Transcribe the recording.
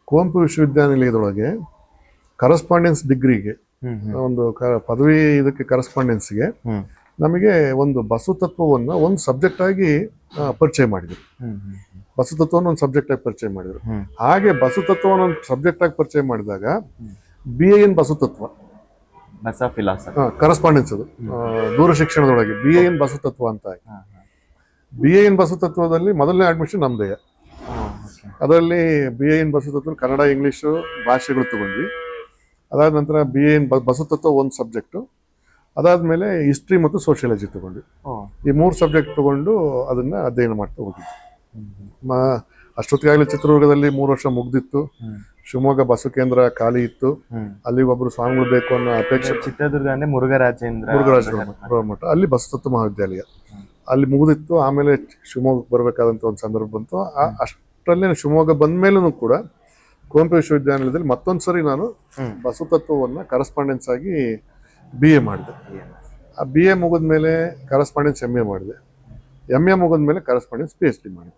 Kuvempu ವಿಶ್ವವಿದ್ಯಾನಿಲಯದೊಳಗೆ correspondence ಡಿಗ್ರಿಗೆ ಒಂದು ಪದವಿ ಇದಕ್ಕೆ ಕರೆಸ್ಪಾಂಡೆನ್ಸ್ಗೆ ನಮಗೆ ಒಂದು ಬಸವತತ್ವವನ್ನು ಒಂದು ಸಬ್ಜೆಕ್ಟ್ ಆಗಿ ಪರಿಚಯ ಮಾಡಿದ್ರು. ಬಸವತತ್ವವನ್ನು ಒಂದು ಸಬ್ಜೆಕ್ಟ್ ಆಗಿ ಪರಿಚಯ ಮಾಡಿದ್ರು. ಹಾಗೆ ಬಸವತತ್ವವನ್ನು ಒಂದು ಸಬ್ಜೆಕ್ಟ್ ಆಗಿ ಪರಿಚಯ ಮಾಡಿದಾಗ BA ಇನ್ ಬಸವತತ್ವ ಕರೆಸ್ಪಾಂಡೆನ್ಸ್ ಅದು ದೂರ ಶಿಕ್ಷಣದೊಳಗೆ BA ಇನ್ ಬಸವತತ್ವ ಅಂತ ಆಗಿ BA ಇನ್ ಬಸವತತ್ವದಲ್ಲಿ ಮೊದಲನೇ ಅಡ್ಮಿಷನ್ ನಮ್ದೇ. ಅದರಲ್ಲಿ BA ಇನ್ ಬಸವತತ್ವ ಕನ್ನಡ ಇಂಗ್ಲೀಷು ಭಾಷೆಗಳು ತಗೊಂಡ್ವಿ. ಅದಾದ ನಂತರ BA ಇನ್ ಬಸವತತ್ವ ಒಂದು ಸಬ್ಜೆಕ್ಟು, ಅದಾದ್ಮೇಲೆ ಹಿಸ್ಟ್ರಿ ಮತ್ತು ಸೋಷಿಯಾಲಜಿ ತಗೊಂಡ್ವಿ. ಈ 3 ಸಬ್ಜೆಕ್ಟ್ ತಗೊಂಡು ಅದನ್ನ ಅಧ್ಯಯನ ಮಾಡ್ತಾ ಹೋಗಿದ್ವಿ. ಅಷ್ಟೊತ್ತಿಗಾಗಲೇ ಚಿತ್ರದುರ್ಗದಲ್ಲಿ 3 ವರ್ಷ ಮುಗ್ದಿತ್ತು. ಶಿವಮೊಗ್ಗ ಬಸವ ಕೇಂದ್ರ ಖಾಲಿ ಇತ್ತು. ಅಲ್ಲಿ ಒಬ್ರು ಸ್ವಾಮಿಗಳು ಬೇಕು ಅನ್ನೋ ಅಪೇಕ್ಷೆ. ಚಿತ್ರದುರ್ಗ ಅಂದ್ರೆ ಮುರುಘರಾಜೇಂದ್ರ ಮಠ, ಅಲ್ಲಿ ಬಸವತತ್ವ ಮಹಾವಿದ್ಯಾಲಯ ಅಲ್ಲಿ ಮುಗಿದಿತ್ತು. ಆಮೇಲೆ ಶಿವಮೊಗ್ಗಕ್ಕೆ ಬರಬೇಕಾದಂತ ಒಂದು ಸಂದರ್ಭ ಬಂತು. ಅಷ್ಟರಲ್ಲೇ ಶಿವಮೊಗ್ಗ ಬಂದ ಮೇಲೂ ಕೂಡ ಕುವೆಂಪು ವಿಶ್ವವಿದ್ಯಾನಿಲಯದಲ್ಲಿ ಮತ್ತೊಂದ್ಸರಿ ನಾನು ಬಸವತತ್ವವನ್ನು ಕರೆಸ್ಪಾಂಡೆನ್ಸ್ ಆಗಿ BA ಮಾಡಿದೆ. ಆ BA ಮುಗಿದ ಮೇಲೆ ಕರೆಸ್ಪಾಂಡೆನ್ಸ್ MA ಮಾಡಿದೆ. MA ಮುಗಿದ ಮೇಲೆ ಕರೆಸ್ಪಾಂಡೆನ್ಸ್ PhD ಮಾಡಿದೆ.